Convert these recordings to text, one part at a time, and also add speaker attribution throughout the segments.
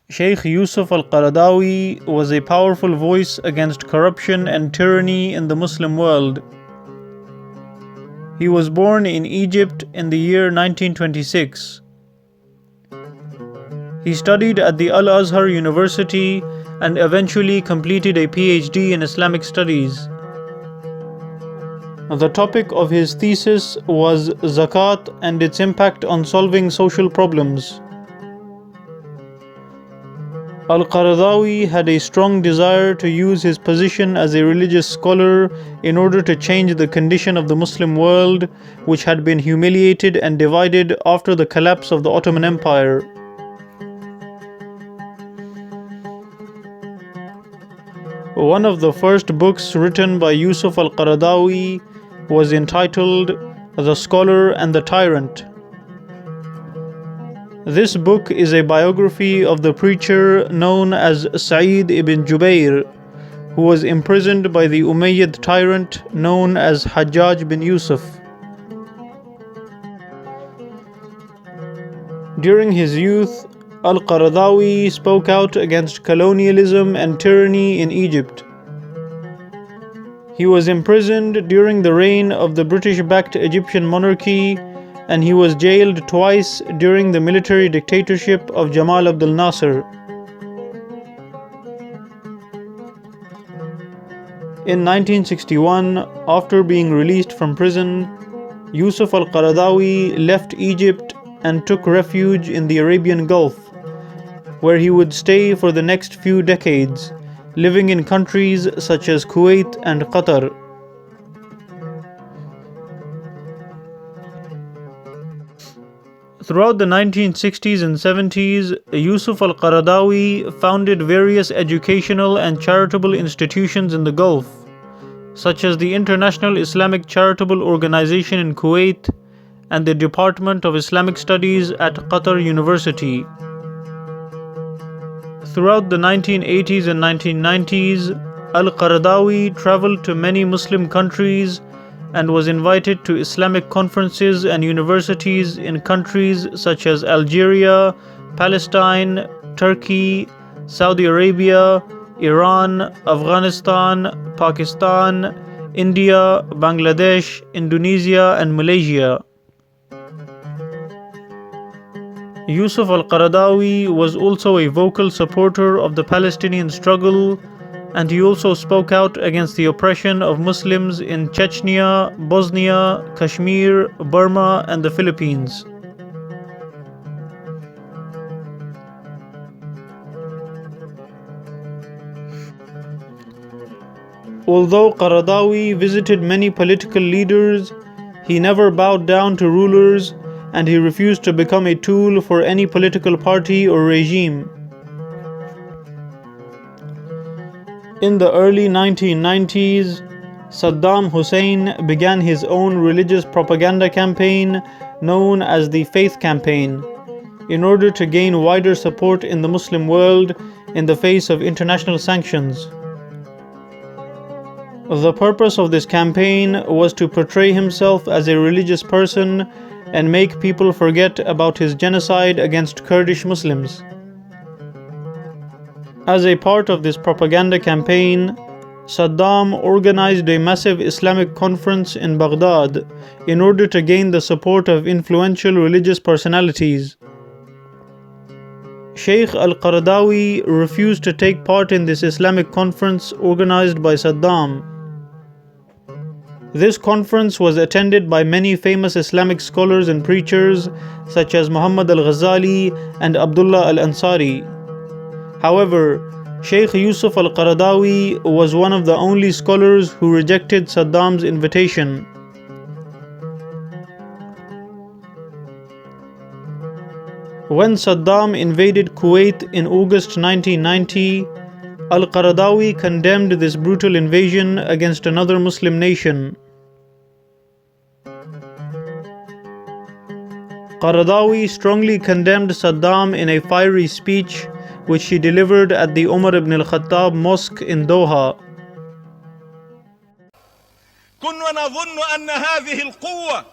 Speaker 1: Sheikh Yusuf Al Qaradawi was a powerful voice against corruption and tyranny in the Muslim world. He was born in Egypt in the year 1926. He studied at the Al-Azhar University and eventually completed a PhD in Islamic Studies. The topic of his thesis was Zakat and its impact on solving social problems. Al Qaradawi had a strong desire to use his position as a religious scholar in order to change the condition of the Muslim world, which had been humiliated and divided after the collapse of the Ottoman Empire. One of the first books written by Yusuf Al Qaradawi was entitled The Scholar and the Tyrant. This book is a biography of the preacher known as Sa'id ibn Jubair, who was imprisoned by the Umayyad tyrant known as Hajjaj bin Yusuf. During his youth, Al Qaradawi spoke out against colonialism and tyranny in Egypt. He was imprisoned during the reign of the British-backed Egyptian monarchy, and he was jailed twice during the military dictatorship of Jamal Abdel Nasser. In 1961, after being released from prison, Yusuf Al Qaradawi left Egypt and took refuge in the Arabian Gulf, where he would stay for the next few decades, living in countries such as Kuwait and Qatar. Throughout the 1960s and 70s, Yusuf Al Qaradawi founded various educational and charitable institutions in the Gulf, such as the International Islamic Charitable Organization in Kuwait and the Department of Islamic Studies at Qatar University. Throughout the 1980s and 1990s, Al Qaradawi traveled to many Muslim countries and was invited to Islamic conferences and universities in countries such as Algeria, Palestine, Turkey, Saudi Arabia, Iran, Afghanistan, Pakistan, India, Bangladesh, Indonesia, and Malaysia. Yusuf Al Qaradawi was also a vocal supporter of the Palestinian struggle, and he also spoke out against the oppression of Muslims in Chechnya, Bosnia, Kashmir, Burma, and the Philippines. Although Qaradawi visited many political leaders, he never bowed down to rulers, and he refused to become a tool for any political party or regime. In the early 1990s, Saddam Hussein began his own religious propaganda campaign known as the Faith Campaign, in order to gain wider support in the Muslim world in the face of international sanctions. The purpose of this campaign was to portray himself as a religious person and make people forget about his genocide against Kurdish Muslims. As a part of this propaganda campaign, Saddam organized a massive Islamic conference in Baghdad in order to gain the support of influential religious personalities. Sheikh Al Qaradawi refused to take part in this Islamic conference organized by Saddam. This conference was attended by many famous Islamic scholars and preachers such as Muhammad al-Ghazali and Abdullah al-Ansari. However, Sheikh Yusuf Al Qaradawi was one of the only scholars who rejected Saddam's invitation. When Saddam invaded Kuwait in August 1990, Al Qaradawi condemned this brutal invasion against another Muslim nation. Qaradawi strongly condemned Saddam in a fiery speech which he delivered at the Umar ibn al-Khattab Mosque in Doha.
Speaker 2: كنا نظن أن هذه القوة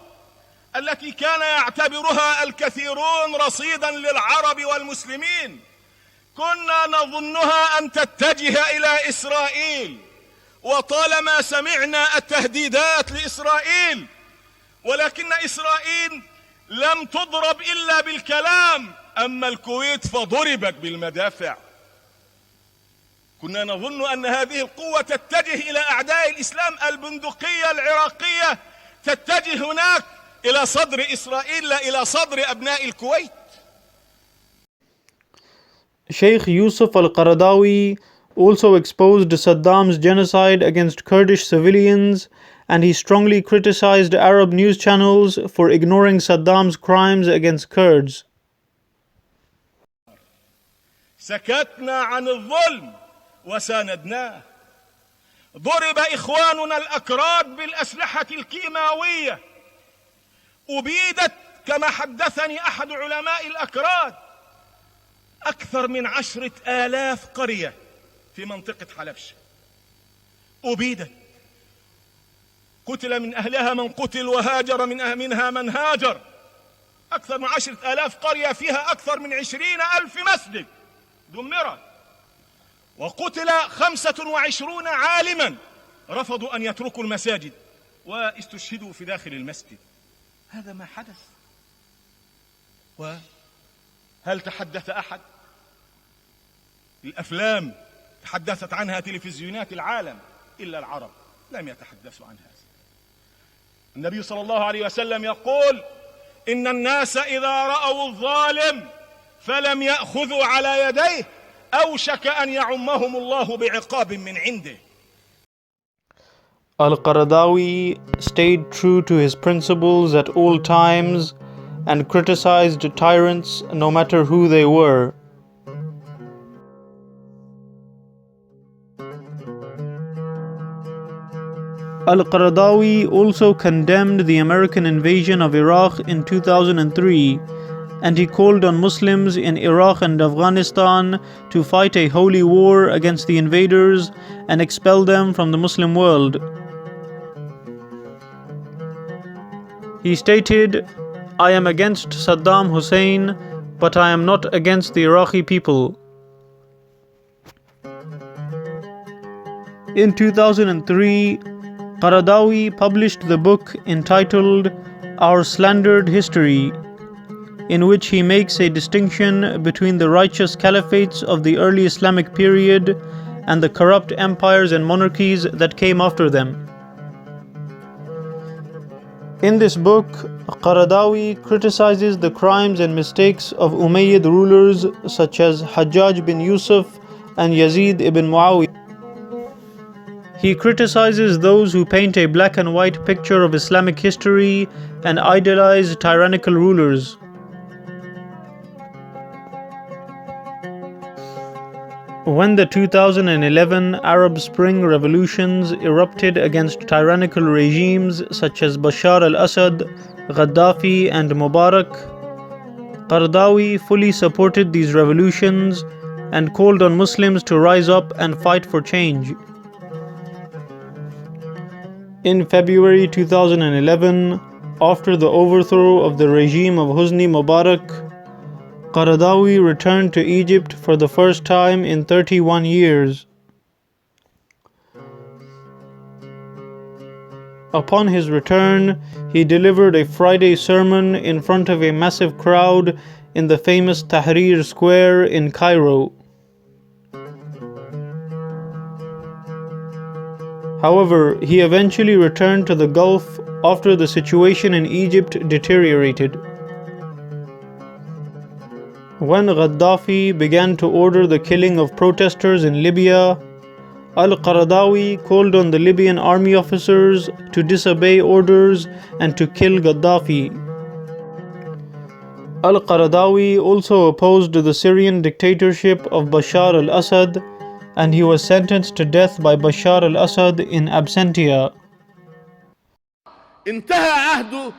Speaker 2: التي كان يعتبرها الكثيرون رصيدا للعرب والمسلمين كنا نظنها أن تتجه إلى إسرائيل، وطالما سمعنا التهديدات لإسرائيل، ولكن إسرائيل لم تضرب إلا بالكلام، أما الكويت فضربت بالمدافع. كنا نظن أن هذه القوة تتجه إلى أعداء الإسلام، البندقية العراقية تتجه هناك إلى صدر إسرائيل لا إلى صدر أبناء الكويت.
Speaker 1: Sheikh Yusuf Al Qaradawi also exposed Saddam's genocide against Kurdish civilians, and he strongly criticized Arab news channels for ignoring Saddam's crimes against Kurds.
Speaker 2: سكتنا عن الظلم وساندناه. ضرب إخواننا الأكراد بالأسلحة الكيماوية، أبيدت كما حدثني أحد علماء الأكراد أكثر من 10,000 قرية في منطقة حلبشة، أبيدت، قتل من أهلها من قتل وهاجر منها من هاجر. أكثر من 10,000 قرية فيها أكثر من 20,000 مسجد دمرت، وقتل 25 عالما رفضوا أن يتركوا المساجد واستشهدوا في داخل المسجد. هذا ما حدث. وهل تحدث أحد؟ الأفلام تحدثت عنها تلفزيونات العالم، إلا العرب لم يتحدثوا عن هذا. النبي صلى الله عليه وسلم يقول: إن الناس إذا رأوا الظالم فلم يأخذوا على يديه أوشك أن يعمهم الله بعقاب من عنده.
Speaker 1: Al-Qaradawi stayed true to his principles at all times and criticized tyrants no matter who they were. Al-Qaradawi also condemned the American invasion of Iraq in 2003, and he called on Muslims in Iraq and Afghanistan to fight a holy war against the invaders and expel them from the Muslim world. He stated, "I am against Saddam Hussein, but I am not against the Iraqi people." In 2003, Qaradawi published the book entitled Our Slandered History, in which he makes a distinction between the righteous caliphates of the early Islamic period and the corrupt empires and monarchies that came after them. In this book, Qaradawi criticizes the crimes and mistakes of Umayyad rulers such as Hajjaj bin Yusuf and Yazid ibn Muawiyah. He criticizes those who paint a black and white picture of Islamic history and idolize tyrannical rulers. When the 2011 Arab Spring revolutions erupted against tyrannical regimes such as Bashar al-Assad, Gaddafi and Mubarak, Qaradawi fully supported these revolutions and called on Muslims to rise up and fight for change. In February 2011, after the overthrow of the regime of Hosni Mubarak, Qaradawi returned to Egypt for the first time in 31 years. Upon his return, he delivered a Friday sermon in front of a massive crowd in the famous Tahrir Square in Cairo. However, he eventually returned to the Gulf after the situation in Egypt deteriorated. When Gaddafi began to order the killing of protesters in Libya, Al-Qaradawi called on the Libyan army officers to disobey orders and to kill Gaddafi. Al-Qaradawi also opposed the Syrian dictatorship of Bashar al-Assad, and he was sentenced to death by Bashar al-Assad in absentia.
Speaker 3: انتهى عهد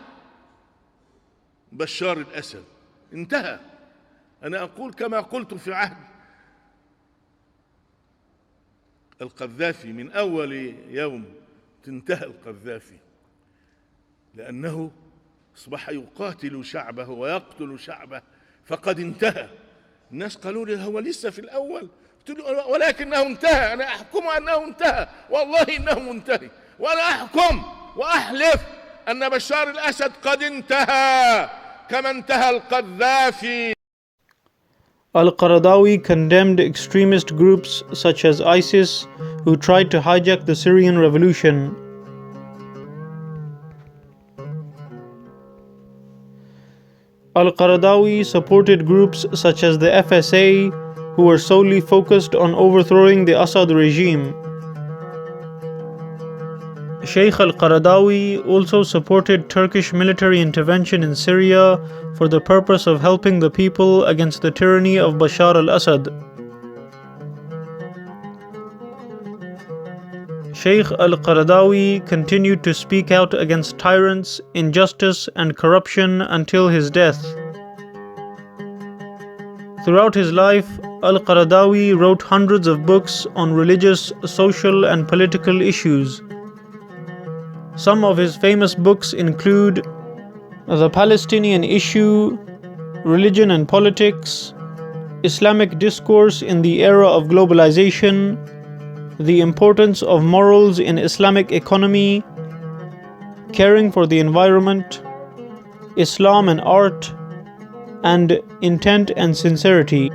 Speaker 3: بشار الأسد، انتهى. أنا أقول كما قلت في عهد القذافي، من أول يوم انتهى القذافي، لأنه أصبح يقاتل شعبه ويقتل شعبه، فقد انتهى. الناس قالوا لي هو لسه في الأول، قلت له ولكنه انتهى، أنا أحكم أنه انتهى، والله إنه منتهي، وأنا أحكم وأحلف أن بشار الأسد قد انتهى كما انتهى القذافي.
Speaker 1: Al Qaradawi condemned extremist groups such as ISIS who tried to hijack the Syrian revolution. Al Qaradawi supported groups such as the FSA who were solely focused on overthrowing the Assad regime. Sheikh Al Qaradawi also supported Turkish military intervention in Syria for the purpose of helping the people against the tyranny of Bashar al-Assad. Sheikh Al Qaradawi continued to speak out against tyrants, injustice, and corruption until his death. Throughout his life, Al Qaradawi wrote hundreds of books on religious, social, and political issues. Some of his famous books include The Palestinian Issue, Religion and Politics, Islamic Discourse in the Era of Globalization, The Importance of Morals in Islamic Economy, Caring for the Environment, Islam and Art, and Intent and Sincerity.